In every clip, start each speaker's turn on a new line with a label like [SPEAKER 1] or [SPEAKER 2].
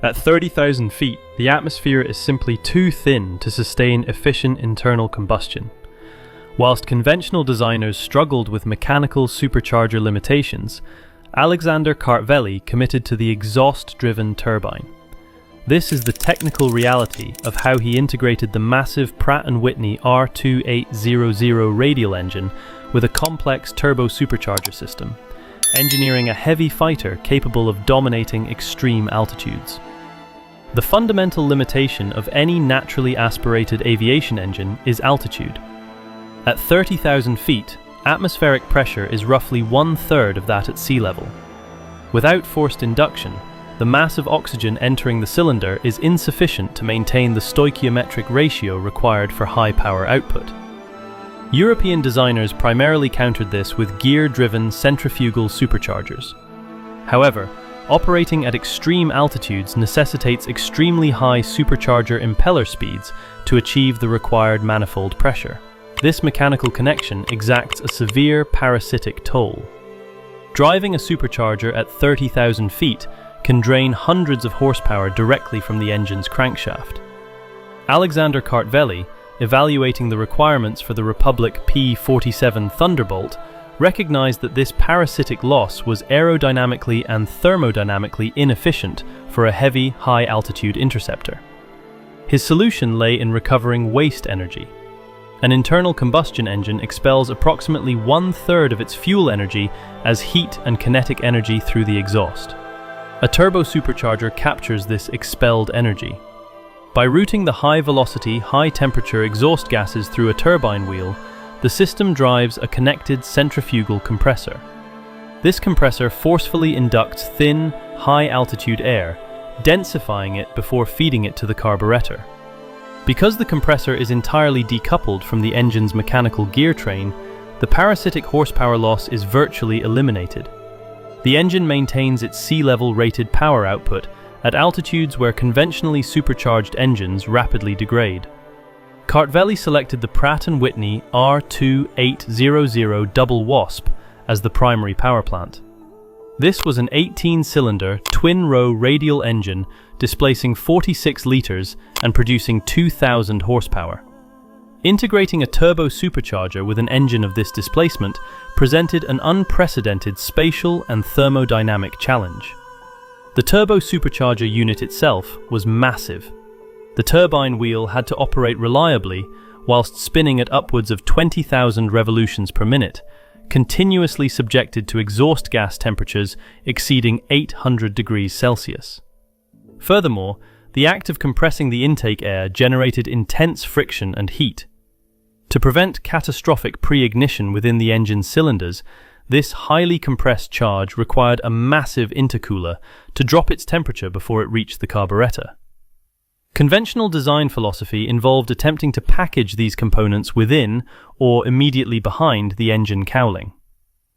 [SPEAKER 1] At 30,000 feet, the atmosphere is simply too thin to sustain efficient internal combustion. Whilst conventional designers struggled with mechanical supercharger limitations, Alexander Kartvely committed to the exhaust-driven turbine. This is the technical reality of how he integrated the massive Pratt & Whitney R2800 radial engine with a complex turbo supercharger system, engineering a heavy fighter capable of dominating extreme altitudes. The fundamental limitation of any naturally aspirated aviation engine is altitude. At 30,000 feet, atmospheric pressure is roughly 1/3 of that at sea level. Without forced induction, the mass of oxygen entering the cylinder is insufficient to maintain the stoichiometric ratio required for high power output. European designers primarily countered this with gear-driven centrifugal superchargers. However, operating at extreme altitudes necessitates extremely high supercharger impeller speeds to achieve the required manifold pressure. This mechanical connection exacts a severe parasitic toll. Driving a supercharger at 30,000 feet can drain hundreds of horsepower directly from the engine's crankshaft. Alexander Kartvely, evaluating the requirements for the Republic P-47 Thunderbolt, recognized that this parasitic loss was aerodynamically and thermodynamically inefficient for a heavy, high-altitude interceptor. His solution lay in recovering waste energy. An internal combustion engine expels approximately 1/3 of its fuel energy as heat and kinetic energy through the exhaust. A turbo supercharger captures this expelled energy. By routing the high-velocity, high-temperature exhaust gases through a turbine wheel, the system drives a connected centrifugal compressor. This compressor forcefully inducts thin, high-altitude air, densifying it before feeding it to the carburetor. Because the compressor is entirely decoupled from the engine's mechanical gear train, the parasitic horsepower loss is virtually eliminated. The engine maintains its sea-level rated power output at altitudes where conventionally supercharged engines rapidly degrade. Kartvely selected the Pratt & Whitney R2800 double WASP as the primary power plant. This was an 18-cylinder, twin-row radial engine displacing 46 litres and producing 2,000 horsepower. Integrating a turbo supercharger with an engine of this displacement presented an unprecedented spatial and thermodynamic challenge. The turbo supercharger unit itself was massive. The turbine wheel had to operate reliably whilst spinning at upwards of 20,000 revolutions per minute, continuously subjected to exhaust gas temperatures exceeding 800 degrees Celsius. Furthermore, the act of compressing the intake air generated intense friction and heat. To prevent catastrophic pre-ignition within the engine's cylinders, this highly compressed charge required a massive intercooler to drop its temperature before it reached the carburetor. Conventional design philosophy involved attempting to package these components within or immediately behind the engine cowling.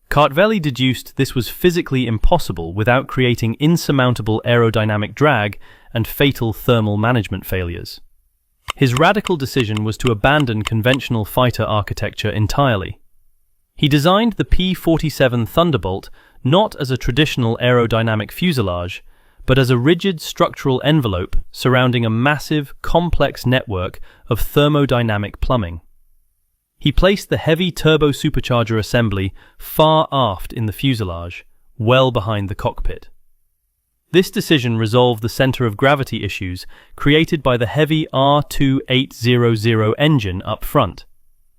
[SPEAKER 1] Kartvely deduced this was physically impossible without creating insurmountable aerodynamic drag and fatal thermal management failures. His radical decision was to abandon conventional fighter architecture entirely. He designed the P-47 Thunderbolt not as a traditional aerodynamic fuselage, but as a rigid structural envelope surrounding a massive, complex network of thermodynamic plumbing. He placed the heavy turbo supercharger assembly far aft in the fuselage, well behind the cockpit. This decision resolved the center of gravity issues created by the heavy R2800 engine up front,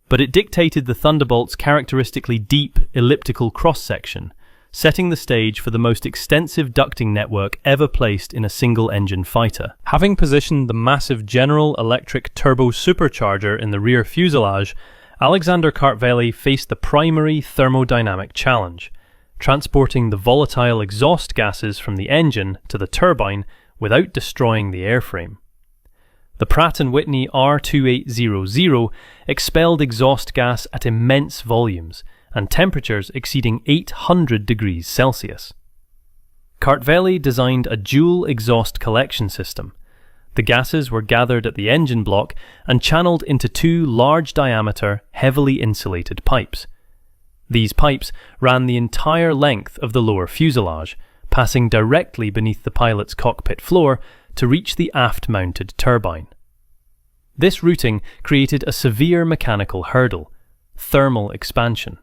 [SPEAKER 1] but it dictated the Thunderbolt's characteristically deep elliptical cross-section, setting the stage for the most extensive ducting network ever placed in a single-engine fighter. Having positioned the massive General Electric turbo supercharger in the rear fuselage, Alexander Kartvely faced the primary thermodynamic challenge, transporting the volatile exhaust gases from the engine to the turbine without destroying the airframe. The Pratt & Whitney R2800 expelled exhaust gas at immense volumes and temperatures exceeding 800 degrees Celsius. Kartvely designed a dual exhaust collection system. The gases were gathered at the engine block and channeled into two large-diameter, heavily insulated pipes. These pipes ran the entire length of the lower fuselage, passing directly beneath the pilot's cockpit floor to reach the aft-mounted turbine. This routing created a severe mechanical hurdle: thermal expansion.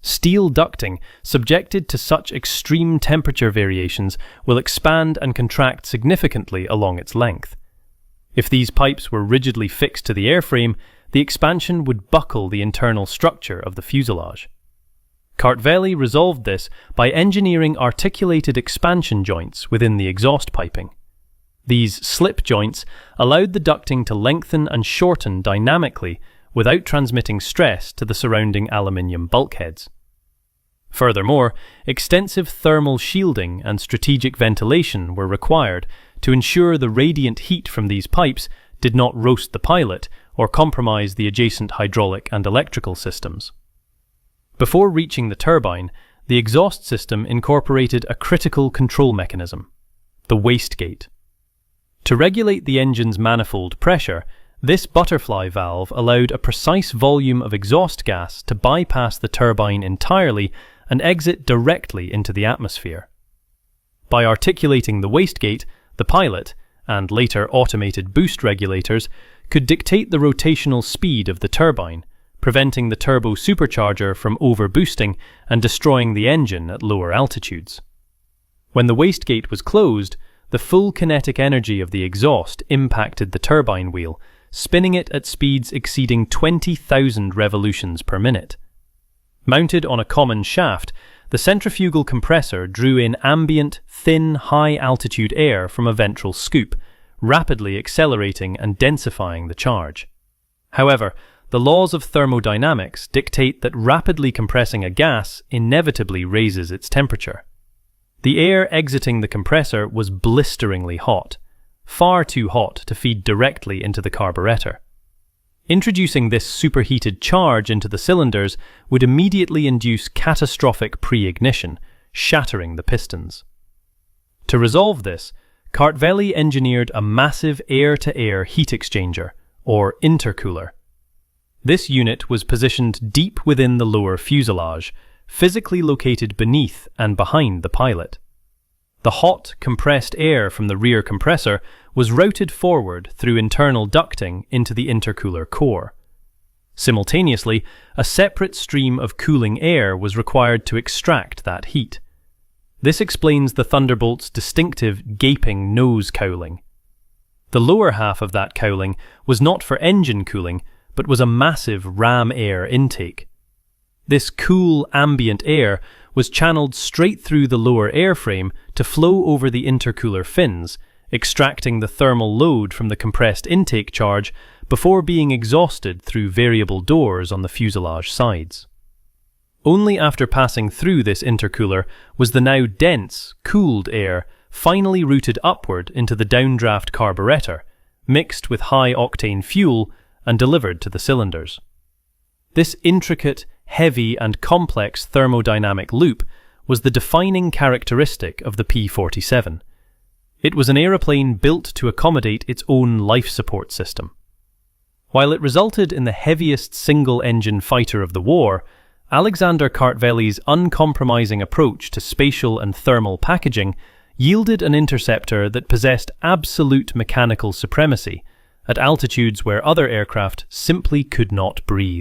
[SPEAKER 1] Steel ducting, subjected to such extreme temperature variations, will expand and contract significantly along its length. If these pipes were rigidly fixed to the airframe, the expansion would buckle the internal structure of the fuselage. Kartvely resolved this by engineering articulated expansion joints within the exhaust piping. These slip joints allowed the ducting to lengthen and shorten dynamically without transmitting stress to the surrounding aluminium bulkheads. Furthermore, extensive thermal shielding and strategic ventilation were required to ensure the radiant heat from these pipes did not roast the pilot or compromise the adjacent hydraulic and electrical systems. Before reaching the turbine, the exhaust system incorporated a critical control mechanism: the wastegate. To regulate the engine's manifold pressure, this butterfly valve allowed a precise volume of exhaust gas to bypass the turbine entirely and exit directly into the atmosphere. By articulating the wastegate, the pilot, and later automated boost regulators, could dictate the rotational speed of the turbine, preventing the turbo supercharger from overboosting and destroying the engine at lower altitudes. When the wastegate was closed, the full kinetic energy of the exhaust impacted the turbine wheel, spinning it at speeds exceeding 20,000 revolutions per minute. Mounted on a common shaft, the centrifugal compressor drew in ambient, thin, high-altitude air from a ventral scoop, rapidly accelerating and densifying the charge. However, the laws of thermodynamics dictate that rapidly compressing a gas inevitably raises its temperature. The air exiting the compressor was blisteringly hot, far too hot to feed directly into the carburetor. Introducing this superheated charge into the cylinders would immediately induce catastrophic pre-ignition, shattering the pistons. To resolve this, Kartvely engineered a massive air-to-air heat exchanger, or intercooler. This unit was positioned deep within the lower fuselage, physically located beneath and behind the pilot. The hot, compressed air from the rear compressor was routed forward through internal ducting into the intercooler core. Simultaneously, a separate stream of cooling air was required to extract that heat. This explains the Thunderbolt's distinctive gaping nose cowling. The lower half of that cowling was not for engine cooling, but was a massive ram air intake. This cool, ambient air was channeled straight through the lower airframe to flow over the intercooler fins, extracting the thermal load from the compressed intake charge before being exhausted through variable doors on the fuselage sides. Only after passing through this intercooler was the now dense, cooled air finally routed upward into the downdraft carburetor, mixed with high-octane fuel and delivered to the cylinders. This intricate, heavy and complex thermodynamic loop was the defining characteristic of the P-47. It was an aeroplane built to accommodate its own life support system. While it resulted in the heaviest single-engine fighter of the war, Alexander Kartvely's uncompromising approach to spatial and thermal packaging yielded an interceptor that possessed absolute mechanical supremacy at altitudes where other aircraft simply could not breathe.